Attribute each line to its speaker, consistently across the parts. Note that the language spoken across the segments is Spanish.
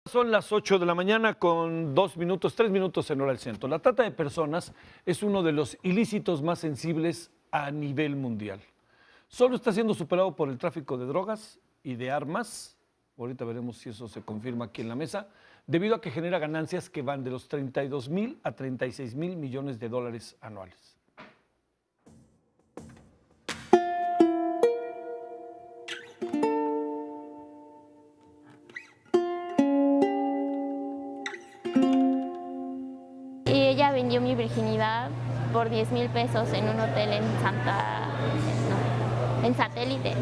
Speaker 1: Son las 8 de la mañana con 2 minutos, 3 minutos en hora del centro. La trata de personas es uno de los ilícitos más sensibles a nivel mundial. Solo está siendo superado por el tráfico de drogas y de armas. Ahorita veremos si eso se confirma aquí en la mesa, debido a que genera ganancias que van de los 32,000 a 36,000 millones de dólares anuales.
Speaker 2: Ella vendió mi virginidad por 10,000 pesos en un hotel en en Satélite.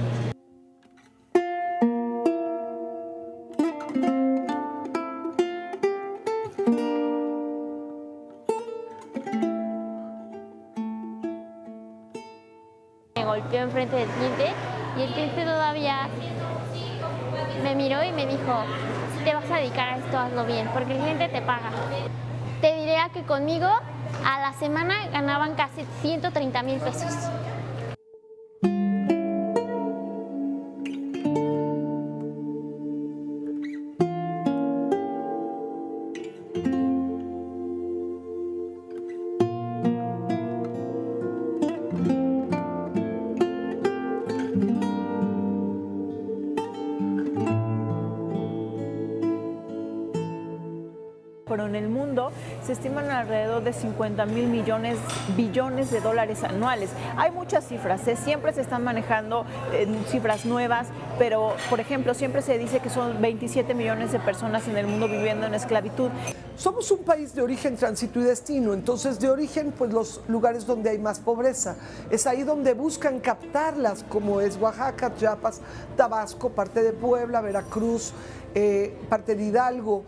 Speaker 2: Me golpeó enfrente del cliente y el cliente todavía me miró y me dijo: si te vas a dedicar a esto, hazlo bien, porque el cliente te paga. Te diría que conmigo a la semana ganaban casi 130,000 pesos.
Speaker 3: Pero en el mundo se estiman alrededor de 50,000 billones de dólares anuales. Hay muchas cifras, siempre se están manejando cifras nuevas, pero por ejemplo siempre se dice que son 27 millones de personas en el mundo viviendo en esclavitud.
Speaker 4: Somos un país de origen, tránsito y destino, entonces de origen pues los lugares donde hay más pobreza. Es ahí donde buscan captarlas, como es Oaxaca, Chiapas, Tabasco, parte de Puebla, Veracruz, parte de Hidalgo.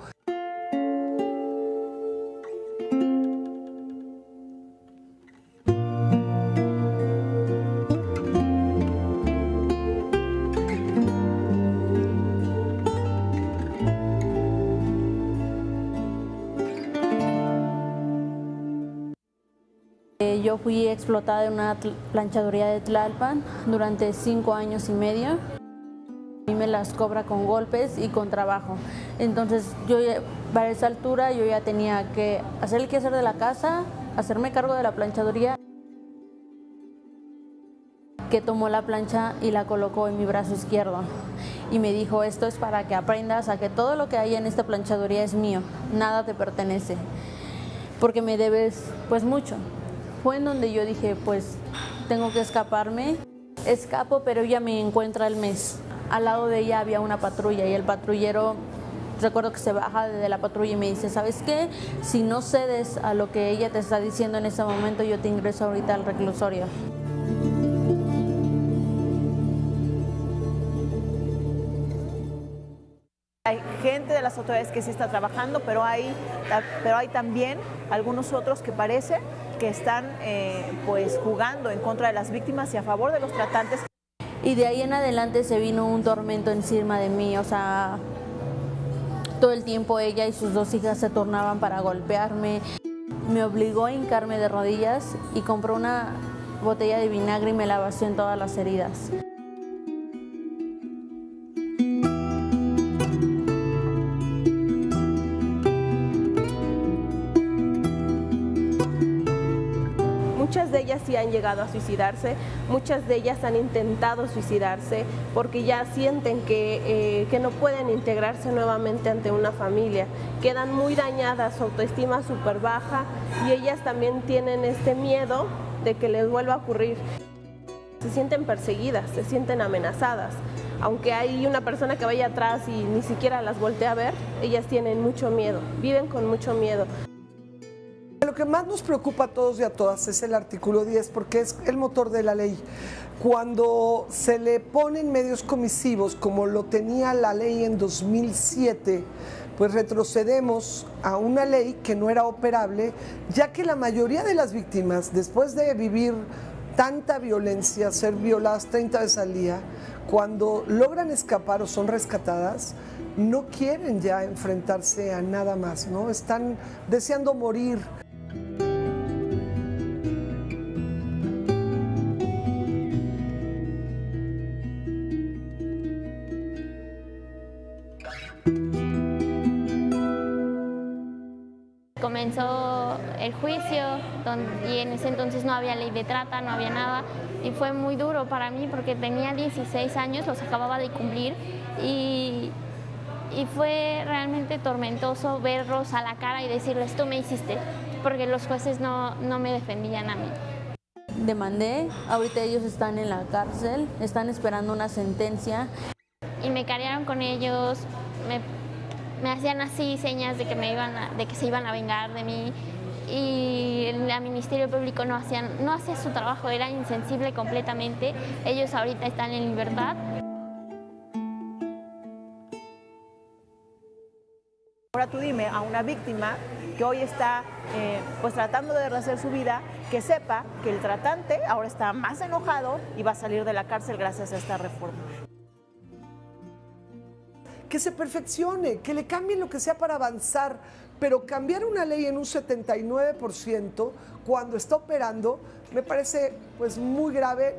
Speaker 5: Yo fui explotada en una planchaduría de Tlalpan durante 5 años y medio. A mí me las cobra con golpes y con trabajo. Entonces para esa altura yo ya tenía que hacer el quehacer de la casa, hacerme cargo de la planchaduría. Que tomó la plancha y la colocó en mi brazo izquierdo y me dijo: esto es para que aprendas a que todo lo que hay en esta planchaduría es mío, nada te pertenece, porque me debes pues mucho. Fue en donde yo dije: pues tengo que escaparme. Escapo, pero ella me encuentra al mes. Al lado de ella había una patrulla y el patrullero, recuerdo que se baja de la patrulla y me dice: ¿sabes qué? Si no cedes a lo que ella te está diciendo en este momento, yo te ingreso ahorita al reclusorio.
Speaker 3: Hay gente de las autoridades que sí está trabajando, pero hay también algunos otros que parece que están pues jugando en contra de las víctimas y a favor de los tratantes.
Speaker 5: Y de ahí en adelante se vino un tormento encima de mí, o sea, todo el tiempo ella y sus 2 hijas se tornaban para golpearme. Me obligó a hincarme de rodillas y compró una botella de vinagre y me la vació en todas las heridas.
Speaker 6: Muchas de ellas sí han llegado a suicidarse, muchas de ellas han intentado suicidarse porque ya sienten que no pueden integrarse nuevamente ante una familia. Quedan muy dañadas, su autoestima súper baja y ellas también tienen este miedo de que les vuelva a ocurrir. Se sienten perseguidas, se sienten amenazadas. Aunque hay una persona que vaya atrás y ni siquiera las voltea a ver, ellas tienen mucho miedo, viven con mucho miedo.
Speaker 4: Lo que más nos preocupa a todos y a todas es el artículo 10, porque es el motor de la ley. Cuando se le ponen medios comisivos, como lo tenía la ley en 2007, pues retrocedemos a una ley que no era operable, ya que la mayoría de las víctimas, después de vivir tanta violencia, ser violadas 30 veces al día, cuando logran escapar o son rescatadas, no quieren ya enfrentarse a nada más, ¿no? Están deseando morir.
Speaker 2: Comenzó el juicio y en ese entonces no había ley de trata, no había nada y fue muy duro para mí porque tenía 16 años, los acababa de cumplir y fue realmente tormentoso verlos a la cara y decirles tú me hiciste, porque los jueces no me defendían a mí.
Speaker 5: Demandé, ahorita ellos están en la cárcel, están esperando una sentencia.
Speaker 2: Y me carearon con ellos, me hacían así señas de que, de que se iban a vengar de mí y el Ministerio Público no hacía su trabajo, era insensible completamente. Ellos ahorita están en libertad.
Speaker 3: Ahora tú dime a una víctima que hoy está pues tratando de rehacer su vida, que sepa que el tratante ahora está más enojado y va a salir de la cárcel gracias a esta reforma.
Speaker 4: Que se perfeccione, que le cambien lo que sea para avanzar, pero cambiar una ley en un 79% cuando está operando me parece pues muy grave.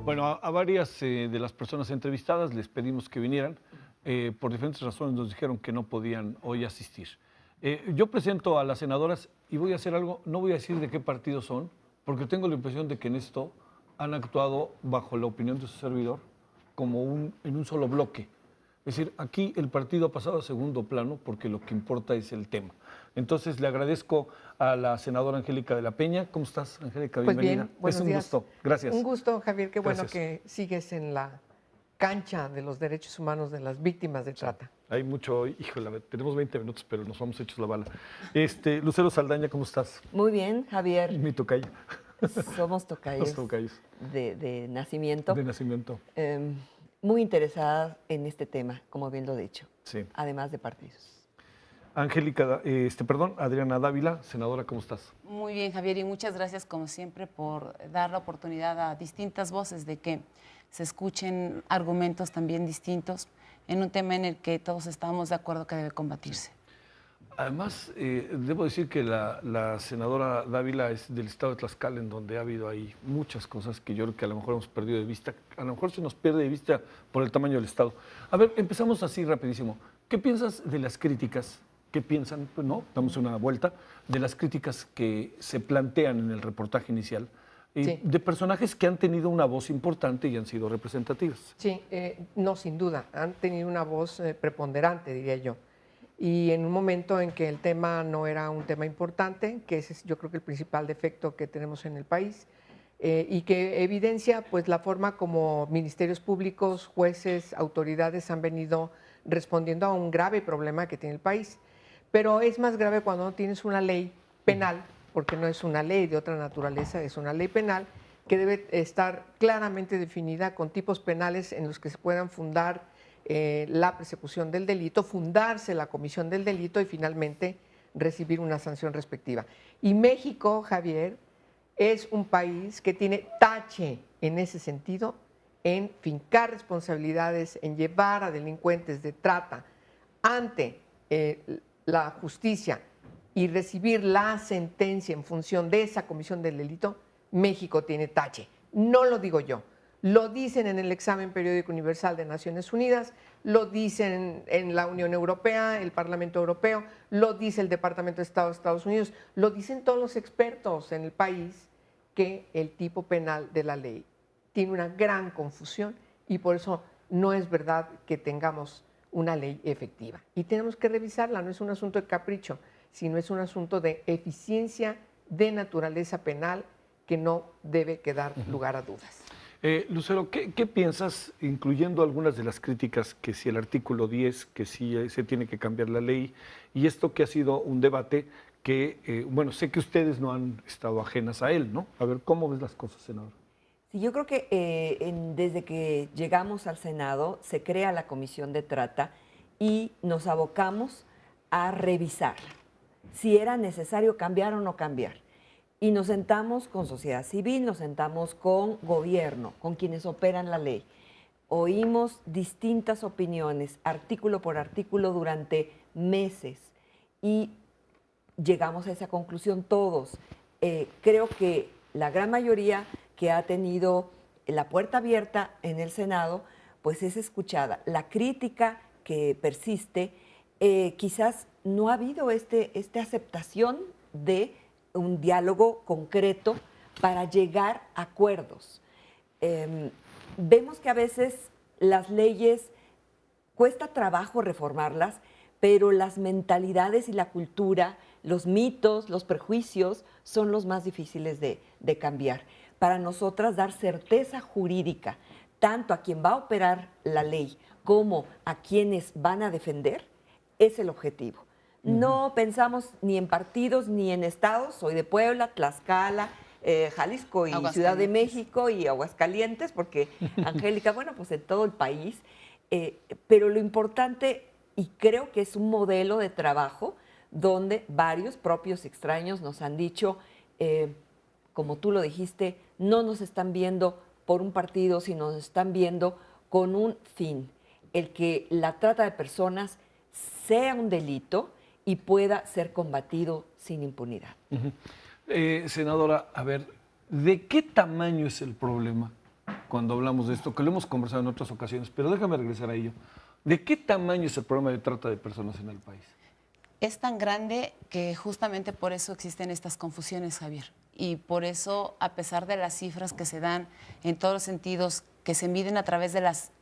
Speaker 1: Bueno, a varias de las personas entrevistadas les pedimos que vinieran. Por diferentes razones nos dijeron que no podían hoy asistir. Yo presento a las senadoras y voy a hacer algo, no voy a decir de qué partido son, porque tengo la impresión de que en esto han actuado bajo la opinión de su servidor como en un solo bloque. Es decir, aquí el partido ha pasado a segundo plano porque lo que importa es el tema. Entonces le agradezco a la senadora Angélica de la Peña. ¿Cómo estás, Angélica?
Speaker 7: Pues
Speaker 1: Bienvenida.
Speaker 7: bien, buenos días.
Speaker 1: Gusto. Gracias.
Speaker 7: Un gusto, Javier. Qué bueno
Speaker 1: Gracias.
Speaker 7: que sigues en la cancha de los derechos humanos de las víctimas de trata.
Speaker 1: Hay mucho, híjole, tenemos 20 minutos, pero nos vamos hechos la bala. Lucero Saldaña, ¿cómo estás?
Speaker 8: Muy bien, Javier.
Speaker 1: Mi tocayo.
Speaker 8: Somos tocayos,
Speaker 1: Los tocayos.
Speaker 8: de nacimiento.
Speaker 1: De nacimiento.
Speaker 8: Muy interesada en este tema, como bien lo he dicho,
Speaker 1: Sí.
Speaker 8: además de partidos.
Speaker 1: Angélica, Adriana Dávila, senadora, ¿cómo estás?
Speaker 9: Muy bien, Javier, y muchas gracias, como siempre, por dar la oportunidad a distintas voces de que se escuchen argumentos también distintos en un tema en el que todos estamos de acuerdo que debe combatirse.
Speaker 1: Además, debo decir que la senadora Dávila es del estado de Tlaxcala, en donde ha habido ahí muchas cosas que yo creo que a lo mejor hemos perdido de vista. A lo mejor se nos pierde de vista por el tamaño del estado. A ver, empezamos así rapidísimo. ¿Qué piensas de las críticas? ¿Qué piensan? Pues no, damos una vuelta, de las críticas que se plantean en el reportaje inicial,
Speaker 7: Sí.
Speaker 1: de personajes que han tenido una voz importante y han sido representativas.
Speaker 7: Sí, no, sin duda, han tenido una voz preponderante, diría yo. Y en un momento en que el tema no era un tema importante, que ese es yo creo que el principal defecto que tenemos en el país, y que evidencia pues la forma como ministerios públicos, jueces, autoridades han venido respondiendo a un grave problema que tiene el país. Pero es más grave cuando no tienes una ley penal, porque no es una ley de otra naturaleza, es una ley penal que debe estar claramente definida con tipos penales en los que se puedan fundar la persecución del delito, fundarse la comisión del delito y finalmente recibir una sanción respectiva. Y México, Javier, es un país que tiene tache en ese sentido, en fincar responsabilidades, en llevar a delincuentes de trata ante la justicia y recibir la sentencia en función de esa comisión del delito. México tiene tache. No lo digo yo. Lo dicen en el examen periódico universal de Naciones Unidas, lo dicen en la Unión Europea, el Parlamento Europeo, lo dice el Departamento de Estado de Estados Unidos, lo dicen todos los expertos en el país, que el tipo penal de la ley tiene una gran confusión y por eso no es verdad que tengamos una ley efectiva. Y tenemos que revisarla, no es un asunto de capricho, sino es un asunto de eficiencia de naturaleza penal que no debe quedar lugar a dudas.
Speaker 1: Lucero, ¿qué piensas, incluyendo algunas de las críticas, que si el artículo 10, que si se tiene que cambiar la ley, y esto que ha sido un debate que, bueno, sé que ustedes no han estado ajenas a él, ¿no? A ver, ¿cómo ves las cosas, senador?
Speaker 8: Sí, yo creo que desde que llegamos al Senado se crea la Comisión de Trata y nos abocamos a revisarla, si era necesario cambiar o no cambiar. Y nos sentamos con sociedad civil, nos sentamos con gobierno, con quienes operan la ley, oímos distintas opiniones, artículo por artículo, durante meses y llegamos a esa conclusión todos. Creo que la gran mayoría que ha tenido la puerta abierta en el Senado, pues es escuchada. La crítica que persiste, quizás no ha habido esta aceptación de un diálogo concreto para llegar a acuerdos. Vemos que a veces las leyes cuesta trabajo reformarlas, pero las mentalidades y la cultura, los mitos, los prejuicios son los más difíciles de cambiar. Para nosotras, dar certeza jurídica tanto a quien va a operar la ley como a quienes van a defender es el objetivo. No pensamos ni en partidos ni en estados. Soy de Puebla, Tlaxcala, Jalisco y Ciudad de México y Aguascalientes, porque Angélica, bueno, pues en todo el país. Pero lo importante, y creo que es un modelo de trabajo donde varios propios extraños nos han dicho, como tú lo dijiste, no nos están viendo por un partido, sino nos están viendo con un fin, el que la trata de personas sea un delito y pueda ser combatido sin impunidad.
Speaker 1: Senadora, a ver, ¿de qué tamaño es el problema cuando hablamos de esto? Que lo hemos conversado en otras ocasiones, pero déjame regresar a ello. ¿De qué tamaño es el problema de trata de personas en el país?
Speaker 9: Es tan grande que justamente por eso existen estas confusiones, Javier. Y por eso, a pesar de las cifras que se dan en todos los sentidos, que se miden a través de las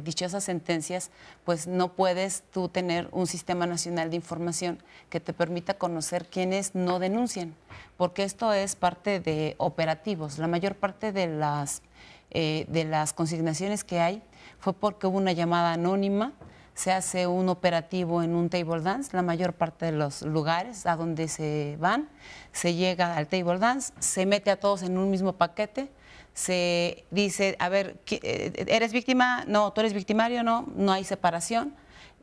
Speaker 9: dichosas sentencias, pues no puedes tú tener un sistema nacional de información que te permita conocer quiénes no denuncian, porque esto es parte de operativos. La mayor parte de las consignaciones que hay fue porque hubo una llamada anónima, se hace un operativo en un table dance, la mayor parte de los lugares a donde se van, se llega al table dance, se mete a todos en un mismo paquete, se dice, a ver, ¿eres víctima? No, ¿tú eres victimario? No, no hay separación.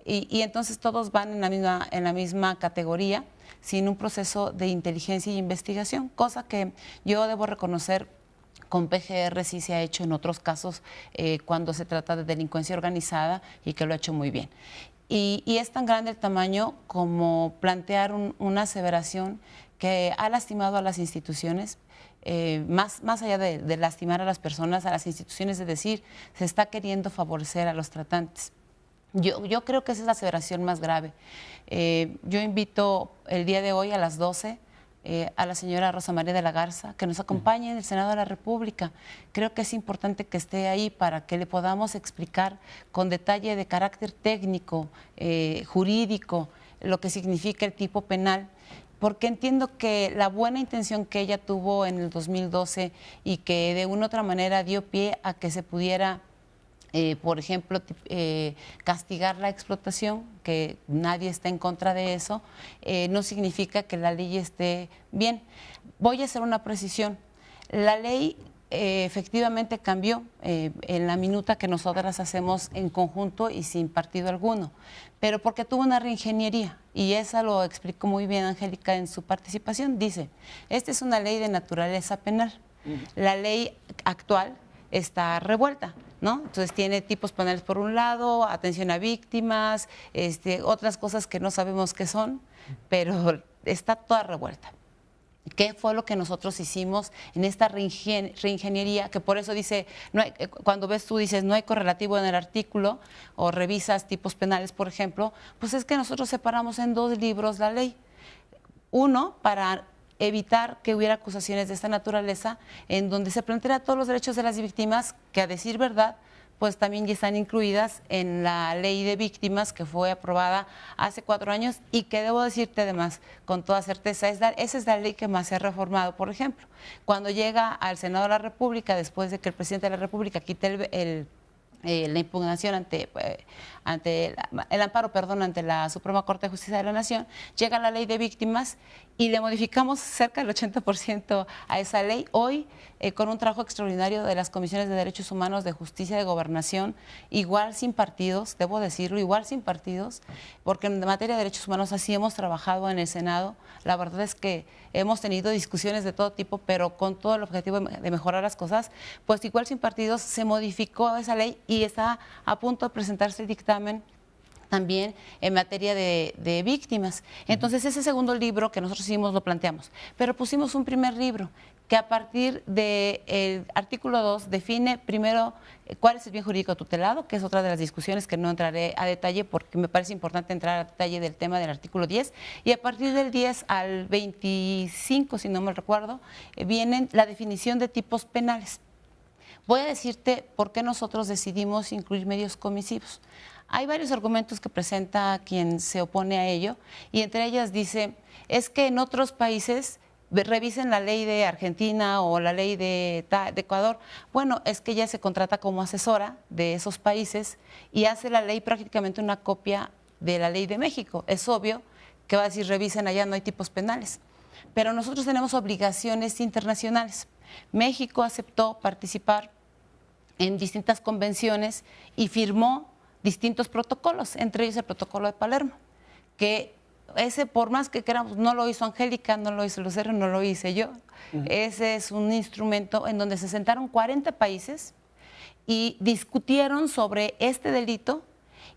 Speaker 9: Y entonces todos van en la misma categoría, sin un proceso de inteligencia y investigación, cosa que yo debo reconocer con PGR sí se ha hecho en otros casos cuando se trata de delincuencia organizada y que lo ha hecho muy bien. Y es tan grande el tamaño como plantear una aseveración que ha lastimado a las instituciones, más allá de lastimar a las personas, a las instituciones, de decir, se está queriendo favorecer a los tratantes. Yo creo que esa es la aseveración más grave. Yo invito el día de hoy a las 12 a la señora Rosa María de la Garza, que nos acompañe en el Senado de la República. Creo que es importante que esté ahí para que le podamos explicar con detalle de carácter técnico, jurídico, lo que significa el tipo penal, porque entiendo que la buena intención que ella tuvo en el 2012 y que de una u otra manera dio pie a que se pudiera por ejemplo, castigar la explotación, que nadie está en contra de eso, no significa que la ley esté bien. Voy a hacer una precisión. La ley efectivamente cambió en la minuta que nosotras hacemos en conjunto y sin partido alguno, pero porque tuvo una reingeniería, y esa lo explicó muy bien Angélica en su participación. Dice, esta es una ley de naturaleza penal. La ley actual está revuelta, ¿no? Entonces tiene tipos penales por un lado, atención a víctimas, otras cosas que no sabemos qué son, pero está toda revuelta. ¿Qué fue lo que nosotros hicimos en esta reingeniería? Que por eso dice, no hay, cuando ves tú dices no hay correlativo en el artículo o revisas tipos penales, por ejemplo, pues es que nosotros separamos en 2 libros la ley. Uno, para evitar que hubiera acusaciones de esta naturaleza, en donde se plantean todos los derechos de las víctimas, que a decir verdad, pues también ya están incluidas en la ley de víctimas que fue aprobada hace 4 años y que debo decirte además con toda certeza, esa es la ley que más se ha reformado. Por ejemplo, cuando llega al Senado de la República, después de que el presidente de la República quite la impugnación ante el amparo, ante la Suprema Corte de Justicia de la Nación, llega la ley de víctimas y le modificamos cerca del 80% a esa ley. Hoy, con un trabajo extraordinario de las comisiones de derechos humanos, de justicia, de gobernación, igual sin partidos, debo decirlo, igual sin partidos, porque en materia de derechos humanos así hemos trabajado en el Senado. La verdad es que hemos tenido discusiones de todo tipo, pero con todo el objetivo de mejorar las cosas, pues igual sin partidos se modificó esa ley y está a punto de presentarse el dictamen también en materia de víctimas. Entonces, ese segundo libro que nosotros hicimos lo planteamos, pero pusimos un primer libro que a partir del artículo 2 define primero cuál es el bien jurídico tutelado, que es otra de las discusiones que no entraré a detalle porque me parece importante entrar a detalle del tema del artículo 10, y a partir del 10 al 25, si no me recuerdo, vienen la definición de tipos penales. Voy a decirte por qué nosotros decidimos incluir medios comisivos. Hay varios argumentos que presenta quien se opone a ello, y entre ellas dice, es que en otros países revisen la ley de Argentina o la ley de Ecuador. Bueno, es que ella se contrata como asesora de esos países y hace la ley prácticamente una copia de la ley de México. Es obvio que va a decir, revisen allá, no hay tipos penales. Pero nosotros tenemos obligaciones internacionales. México aceptó participar en distintas convenciones y firmó distintos protocolos, entre ellos el protocolo de Palermo, que ese, por más que queramos, no lo hizo Angélica, no lo hizo Lucero, no lo hice yo. Ese es un instrumento en donde se sentaron 40 países y discutieron sobre este delito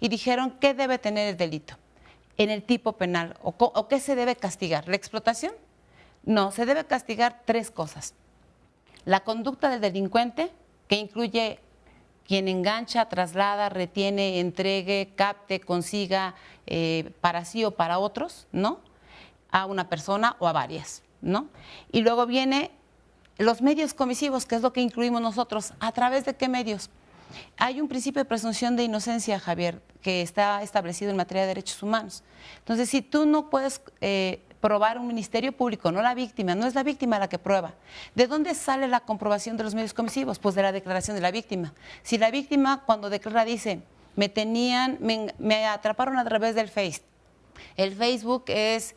Speaker 9: y dijeron qué debe tener el delito en el tipo penal o qué se debe castigar. ¿La explotación? No, se debe castigar 3 cosas. La conducta del delincuente, que incluye quien engancha, traslada, retiene, entregue, capte, consiga para sí o para otros, ¿no? A una persona o a varias, ¿no? Y luego viene los medios comisivos, que es lo que incluimos nosotros. ¿A través de qué medios? Hay un principio de presunción de inocencia, Javier, que está establecido en materia de derechos humanos. Entonces, si tú no puedes probar un ministerio público, no la víctima, no es la víctima la que prueba. ¿De dónde sale la comprobación de los medios comisivos? Pues de la declaración de la víctima. Si la víctima cuando declara dice, me atraparon a través del Face. El Facebook es,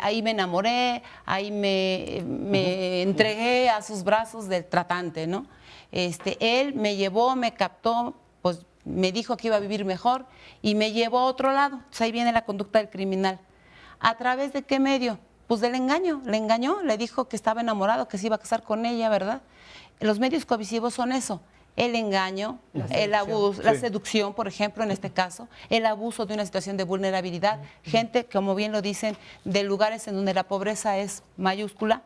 Speaker 9: ahí me enamoré, ahí me entregué a sus brazos del tratante, ¿no? Él me llevó, me captó, pues me dijo que iba a vivir mejor y me llevó a otro lado. Entonces ahí viene la conducta del criminal. ¿A través de qué medio? Pues del engaño. Le engañó, le dijo que estaba enamorado, que se iba a casar con ella, ¿verdad? Los medios coercitivos son eso. El engaño, el abuso, la seducción, por ejemplo, en este caso, el abuso de una situación de vulnerabilidad, gente, como bien lo dicen, de lugares en donde la pobreza es mayúscula.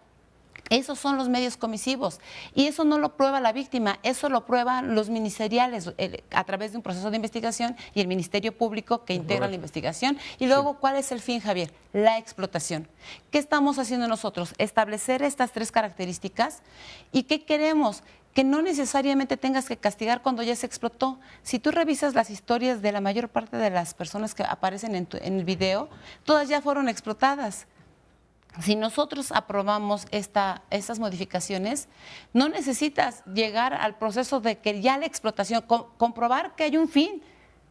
Speaker 9: Esos son los medios comisivos y eso no lo prueba la víctima, eso lo prueban los ministeriales a través de un proceso de investigación y el Ministerio Público que integra la investigación. Y luego, ¿cuál es el fin, Javier? La explotación. ¿Qué estamos haciendo nosotros? Establecer estas 3 características. ¿Y qué queremos? Que no necesariamente tengas que castigar cuando ya se explotó. Si tú revisas las historias de la mayor parte de las personas que aparecen en el video, todas ya fueron explotadas. Si nosotros aprobamos estas modificaciones, no necesitas llegar al proceso de que ya la explotación, comprobar que hay un fin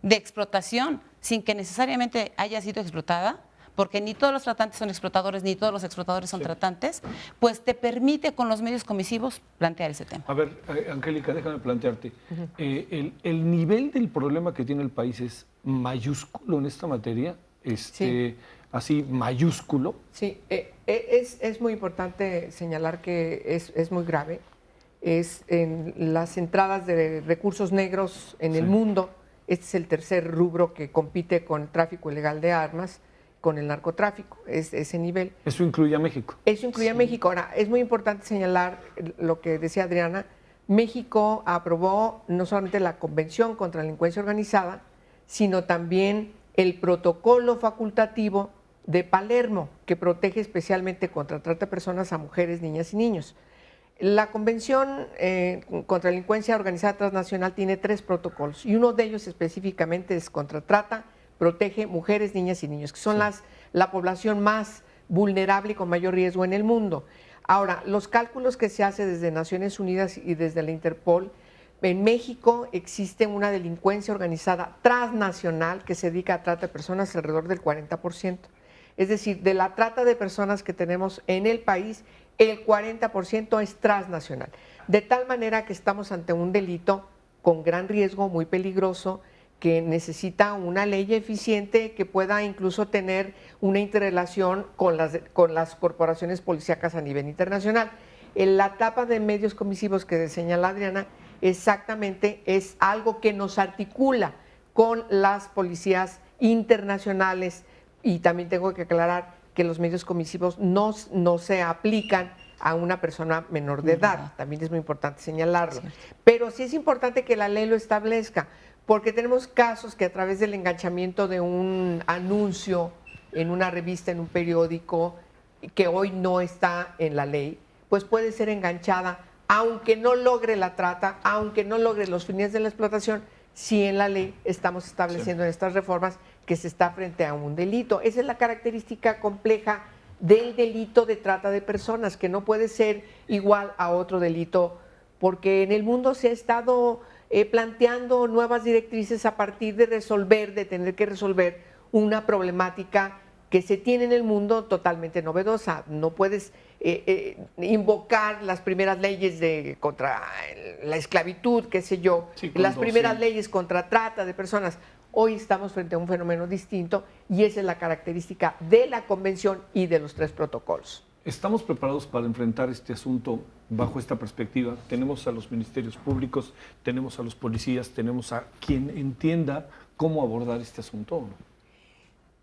Speaker 9: de explotación sin que necesariamente haya sido explotada, porque ni todos los tratantes son explotadores, ni todos los explotadores son tratantes, pues te permite con los medios comisivos plantear ese tema.
Speaker 1: A ver, Angélica, déjame plantearte. El nivel del problema que tiene el país es mayúsculo en esta materia, así mayúsculo.
Speaker 7: Sí, es muy importante señalar que es muy grave. Es en las entradas de recursos negros en el mundo. Este es el tercer rubro que compite con el tráfico ilegal de armas, con el narcotráfico, es ese nivel.
Speaker 1: Eso incluye a México.
Speaker 7: Eso incluye a México. Ahora, es muy importante señalar lo que decía Adriana. México aprobó no solamente la Convención contra la Delincuencia Organizada, sino también el protocolo facultativo de Palermo, que protege especialmente contra trata de personas a mujeres, niñas y niños. La Convención contra la Delincuencia Organizada Transnacional tiene 3 protocolos y uno de ellos específicamente es contra trata, protege mujeres, niñas y niños, que son la población más vulnerable y con mayor riesgo en el mundo. Ahora, los cálculos que se hacen desde Naciones Unidas y desde la Interpol, en México existe una delincuencia organizada transnacional que se dedica a trata de personas alrededor del 40%. Es decir, de la trata de personas que tenemos en el país, el 40% es transnacional. De tal manera que estamos ante un delito con gran riesgo, muy peligroso, que necesita una ley eficiente que pueda incluso tener una interrelación con las corporaciones policíacas a nivel internacional. En la etapa de medios comisivos que señala Adriana, exactamente es algo que nos articula con las policías internacionales, y también tengo que aclarar que los medios comisivos no se aplican a una persona menor de edad, también es muy importante señalarlo. Pero sí es importante que la ley lo establezca, porque tenemos casos que a través del enganchamiento de un anuncio en una revista, en un periódico, que hoy no está en la ley, pues puede ser enganchada, aunque no logre la trata, aunque no logre los fines de la explotación, si en la ley estamos estableciendo en estas reformas que se está frente a un delito. Esa es la característica compleja del delito de trata de personas, que no puede ser igual a otro delito, porque en el mundo se ha estado planteando nuevas directrices a partir de tener que resolver una problemática que se tiene en el mundo totalmente novedosa. No puedes invocar las primeras leyes contra la esclavitud, qué sé yo, las primeras leyes contra trata de personas. Hoy estamos frente a un fenómeno distinto y esa es la característica de la Convención y de los 3 protocolos.
Speaker 1: ¿Estamos preparados para enfrentar este asunto bajo esta perspectiva? Tenemos a los ministerios públicos, tenemos a los policías, tenemos a quien entienda cómo abordar este asunto, ¿o no?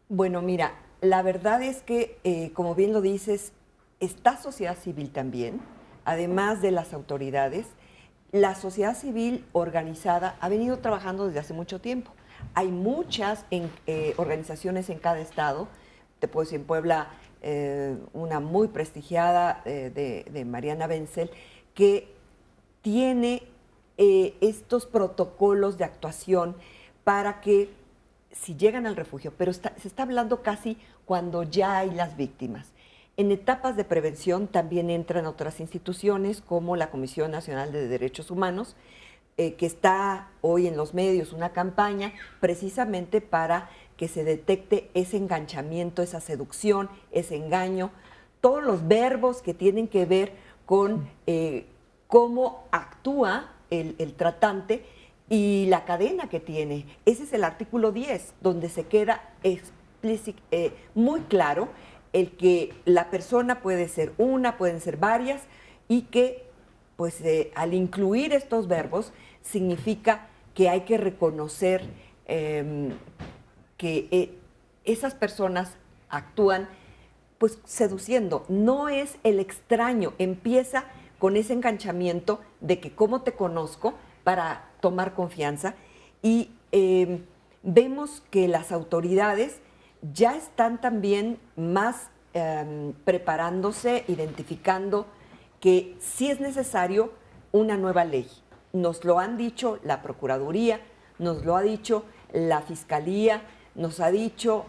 Speaker 8: Bueno, mira, la verdad es que, como bien lo dices, está sociedad civil también, además de las autoridades. La sociedad civil organizada ha venido trabajando desde hace mucho tiempo. Hay muchas organizaciones en cada estado. Te puedo decir, en Puebla, una muy prestigiada de Mariana Wenzel, que tiene estos protocolos de actuación para que si llegan al refugio, pero se está hablando casi cuando ya hay las víctimas. En etapas de prevención también entran otras instituciones como la Comisión Nacional de Derechos Humanos, que está hoy en los medios una campaña precisamente para que se detecte ese enganchamiento, esa seducción, ese engaño, todos los verbos que tienen que ver con cómo actúa el tratante y la cadena que tiene. Ese es el artículo 10, donde se queda muy claro el que la persona puede ser una, pueden ser varias, y que pues al incluir estos verbos significa que hay que reconocer que esas personas actúan pues seduciendo. No es el extraño, empieza con ese enganchamiento de que cómo te conozco para tomar confianza, y vemos que las autoridades ya están también más preparándose, identificando que sí es necesario una nueva ley. Nos lo han dicho la Procuraduría, nos lo ha dicho la Fiscalía, nos ha dicho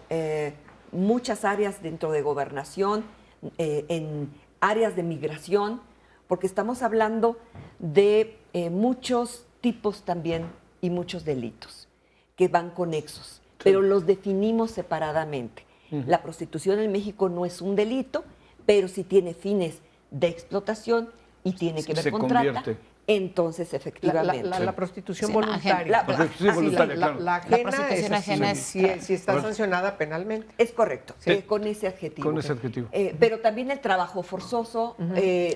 Speaker 8: muchas áreas dentro de Gobernación, en áreas de migración, porque estamos hablando de muchos tipos también y muchos delitos que van conexos, pero los definimos separadamente. La prostitución en México no es un delito, pero sí tiene fines de explotación y tiene que ver con trata. Entonces, efectivamente.
Speaker 7: La prostitución voluntaria.
Speaker 1: La prostitución voluntaria, claro.
Speaker 7: La
Speaker 9: prostitución ajena
Speaker 7: sí está sancionada penalmente.
Speaker 8: Es correcto, con ese adjetivo.
Speaker 1: Con ese adjetivo.
Speaker 8: Pero también el trabajo forzoso,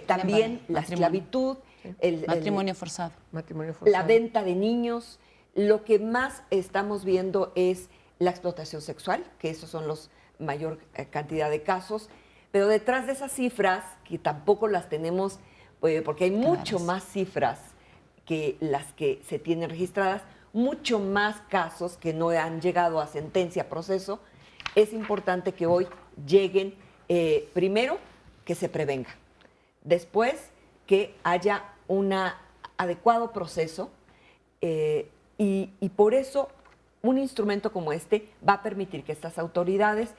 Speaker 8: también la esclavitud, el
Speaker 9: matrimonio forzado.
Speaker 8: La venta de niños. Lo que más estamos viendo es la explotación sexual, que esos son los mayor cantidad de casos. Pero detrás de esas cifras, que tampoco las tenemos, porque hay mucho más cifras que las que se tienen registradas, mucho más casos que no han llegado a sentencia, a proceso, es importante que hoy lleguen, primero, que se prevenga, después, que haya un adecuado proceso, y por eso un instrumento como este va a permitir que estas autoridades,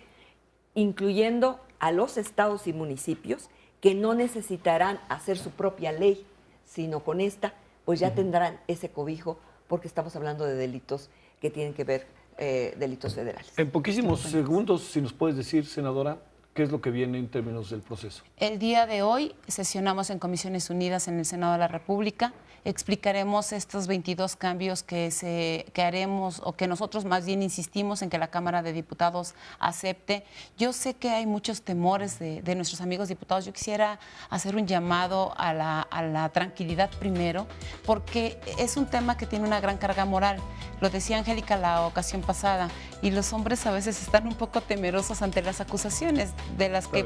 Speaker 8: incluyendo a los estados y municipios, que no necesitarán hacer su propia ley, sino con esta, pues ya tendrán ese cobijo, porque estamos hablando de delitos que tienen que ver delitos federales.
Speaker 1: En poquísimos segundos, si nos puedes decir, senadora, ¿qué es lo que viene en términos del proceso?
Speaker 9: El día de hoy sesionamos en Comisiones Unidas en el Senado de la República. Explicaremos estos 22 cambios que haremos o que nosotros más bien insistimos en que la Cámara de Diputados acepte. Yo sé que hay muchos temores de nuestros amigos diputados. Yo quisiera hacer un llamado a la tranquilidad primero, porque es un tema que tiene una gran carga moral. Lo decía Angélica la ocasión pasada, y los hombres a veces están un poco temerosos ante las acusaciones de las que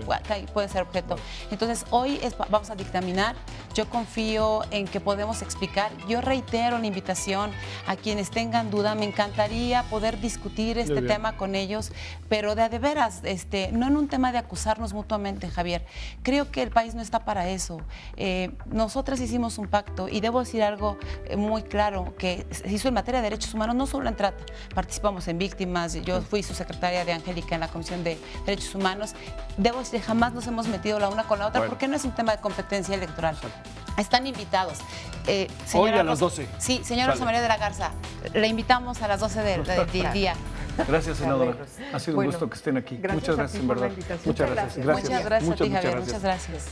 Speaker 9: puede ser objeto. Entonces, hoy vamos a dictaminar. Yo confío en que podemos explicar. Yo reitero la invitación a quienes tengan duda. Me encantaría poder discutir este tema con ellos, pero de veras, no en un tema de acusarnos mutuamente, Javier. Creo que el país no está para eso. Nosotras hicimos un pacto, y debo decir algo muy claro, que se hizo en materia de derechos humanos, no solo en trata. Participamos en víctimas. Yo fui subsecretaria de Angélica en la Comisión de Derechos Humanos. Debo decir, jamás nos hemos metido la una con la otra, porque no es un tema de competencia electoral. Están invitados.
Speaker 1: Hoy a las 12.
Speaker 9: Sí, señora Rosa María de la Garza, le invitamos a las 12 del día.
Speaker 1: Gracias, senadora. Ha sido un gusto que estén aquí. Muchas gracias, en verdad. Muchas gracias.
Speaker 9: Muchas gracias a ti, Javier. Muchas gracias.